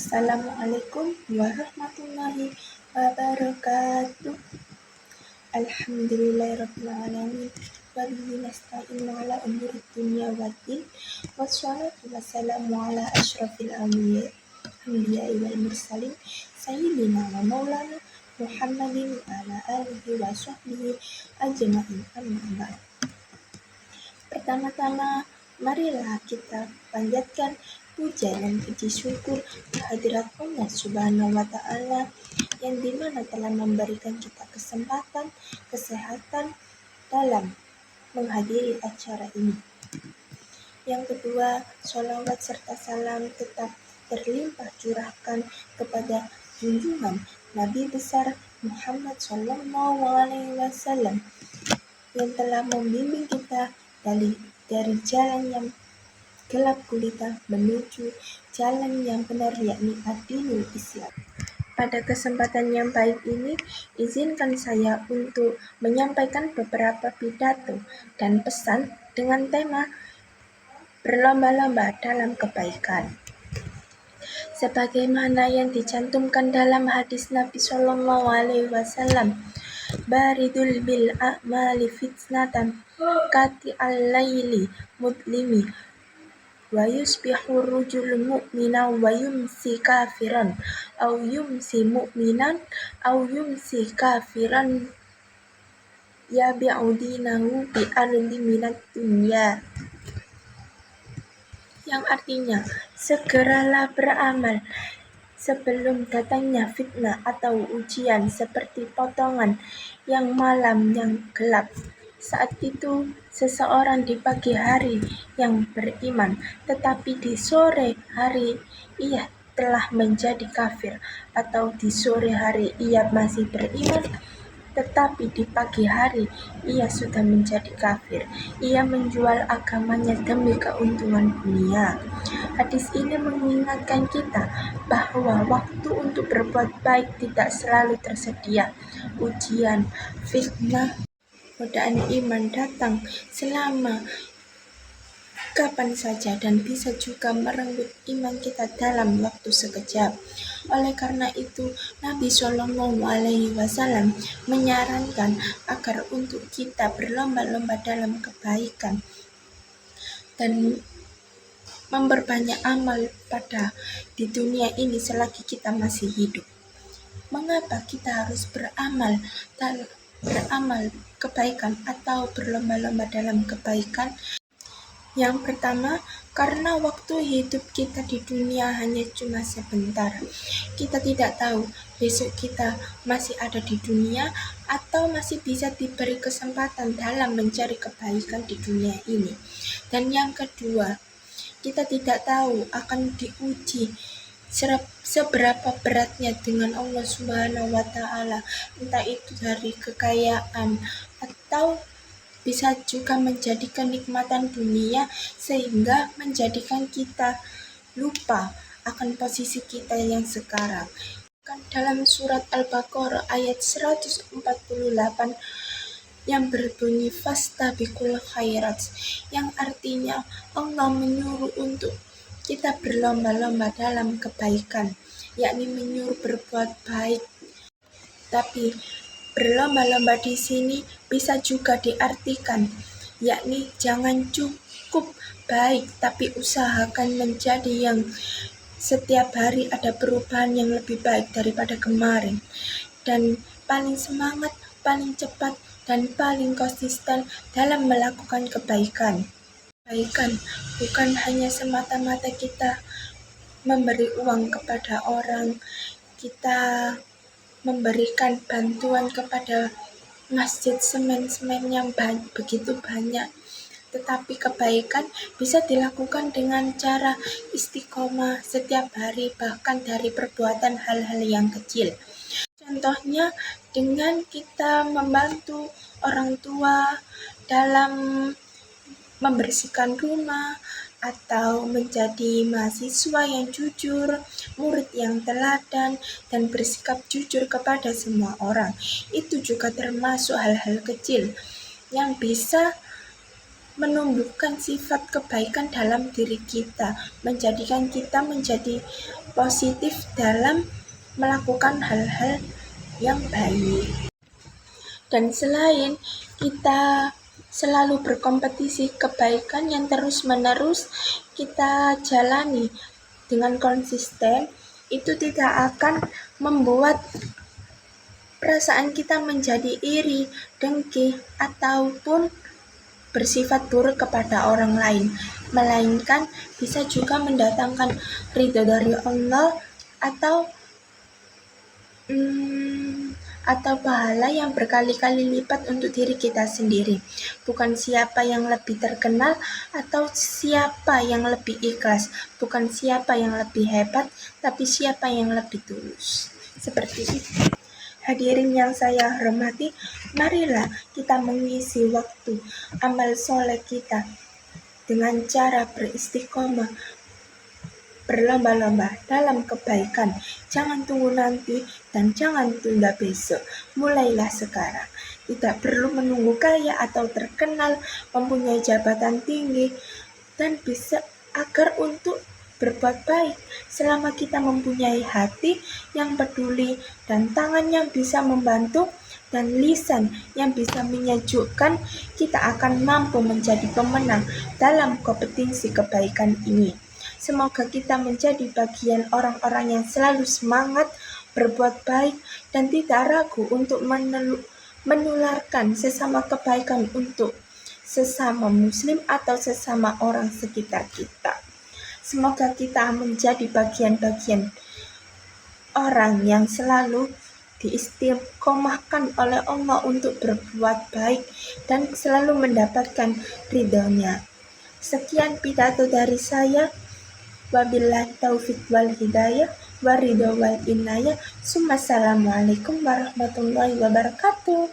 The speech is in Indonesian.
Assalamualaikum warahmatullahi wabarakatuh. Alhamdulillahirrahmanirrahim. Wabihi nasta'inu ala umuri dunya waddin. Wassalatu wassalamu ala ashrafil anbiya'i wal mursalin. Sayyidina wa maulana Muhammadin wa ala alihi wa sahbihi ajma'in, amma ba'd. Pertama-tama, marilah kita panjatkan puja dan puji syukur kehadirat Allah Subhanahu wa Ta'ala yang dimana telah memberikan kita kesempatan, kesehatan dalam menghadiri acara ini. Yang kedua, sholawat serta salam tetap terlimpah curahkan kepada junjungan Nabi besar Muhammad Sallallahu Alaihi Wasallam yang telah membimbing kita dari jalan yang gelap gulita menuju jalan yang benar, yakni ad-dinul Islam. Pada kesempatan yang baik ini, izinkan saya untuk menyampaikan beberapa pidato dan pesan dengan tema berlomba-lomba dalam kebaikan. Sebagaimana yang dicantumkan dalam hadis Nabi Sallallahu Alaihi Wasallam, baridul bil a'mali fitnatan kati al-laili mudlimi wa yusbihu rujul mu'mina wa yumsi kafiran aw yumsi mu'minan aw yumsi kafiran yabi'u dinahu bi ardi minad dunya, yang artinya segeralah beramal sebelum datangnya fitnah atau ujian seperti potongan yang malam yang gelap. Saat itu seseorang di pagi hari yang beriman, tetapi di sore hari ia telah menjadi kafir, atau di sore hari ia masih beriman, tetapi di pagi hari ia sudah menjadi kafir. Ia menjual agamanya demi keuntungan dunia. Hadis ini mengingatkan kita bahwa waktu untuk berbuat baik tidak selalu tersedia. Ujian, fitnah, godaan iman datang selama kapan saja dan bisa juga merenggut iman kita dalam waktu sekejap. Oleh karena itu, Nabi Shallallahu Alaihi Wasallam menyarankan agar untuk kita berlomba-lomba dalam kebaikan dan memperbanyak amal pada di dunia ini selagi kita masih hidup. Mengapa kita harus beramal kebaikan atau berlomba-lomba dalam kebaikan? Yang pertama, karena waktu hidup kita di dunia hanya cuma sebentar. Kita tidak tahu besok kita masih ada di dunia atau masih bisa diberi kesempatan dalam mencari kebaikan di dunia ini. Dan yang kedua, kita tidak tahu akan diuji seberapa beratnya dengan Allah Subhanahu wa Ta'ala, entah itu dari kekayaan atau bisa juga menjadi kenikmatan dunia sehingga menjadikan kita lupa akan posisi kita yang sekarang. Dalam surat Al-Baqarah ayat 148 yang berbunyi fastabiqul khairat, yang artinya Allah menyuruh untuk kita berlomba-lomba dalam kebaikan, yakni menyuruh berbuat baik. Tapi berlomba-lomba di sini bisa juga diartikan, yakni jangan cukup baik, tapi usahakan menjadi yang setiap hari ada perubahan yang lebih baik daripada kemarin, dan paling semangat, paling cepat, dan paling konsisten dalam melakukan kebaikan. Kebaikan bukan hanya semata-mata kita memberi uang kepada orang, kita memberikan bantuan kepada masjid semen-semen yang begitu banyak, tetapi kebaikan bisa dilakukan dengan cara istiqomah setiap hari, bahkan dari perbuatan hal-hal yang kecil. Contohnya dengan kita membantu orang tua dalam membersihkan rumah, atau menjadi mahasiswa yang jujur, murid yang teladan, dan bersikap jujur kepada semua orang. Itu juga termasuk hal-hal kecil yang bisa menumbuhkan sifat kebaikan dalam diri kita, menjadikan kita menjadi positif dalam melakukan hal-hal yang baik. Dan selain kita selalu berkompetisi kebaikan yang terus-menerus kita jalani dengan konsisten, itu tidak akan membuat perasaan kita menjadi iri, dengki, ataupun bersifat buruk kepada orang lain, melainkan bisa juga mendatangkan ridho dari Allah atau pahala yang berkali-kali lipat untuk diri kita sendiri. Bukan siapa yang lebih terkenal atau siapa yang lebih ikhlas, bukan siapa yang lebih hebat, tapi siapa yang lebih tulus. Seperti itu. Hadirin yang saya hormati, marilah kita mengisi waktu amal soleh kita dengan cara beristiqomah, berlomba-lomba dalam kebaikan. Jangan tunggu nanti dan jangan tunda besok. Mulailah sekarang. Tidak perlu menunggu kaya atau terkenal, mempunyai jabatan tinggi, dan bisa agar untuk berbuat baik. Selama kita mempunyai hati yang peduli dan tangan yang bisa membantu dan lisan yang bisa menyejukkan, kita akan mampu menjadi pemenang dalam kompetisi kebaikan ini. Semoga kita menjadi bagian orang-orang yang selalu semangat berbuat baik dan tidak ragu untuk menularkan sesama kebaikan untuk sesama muslim atau sesama orang sekitar kita. Semoga kita menjadi bagian-bagian orang yang selalu diistiqomahkan oleh Allah untuk berbuat baik dan selalu mendapatkan ridhonya. Sekian pidato dari saya. Wabillahi taufiq wal hidayah, waridho wal inayah. Assalamualaikum warahmatullahi wabarakatuh.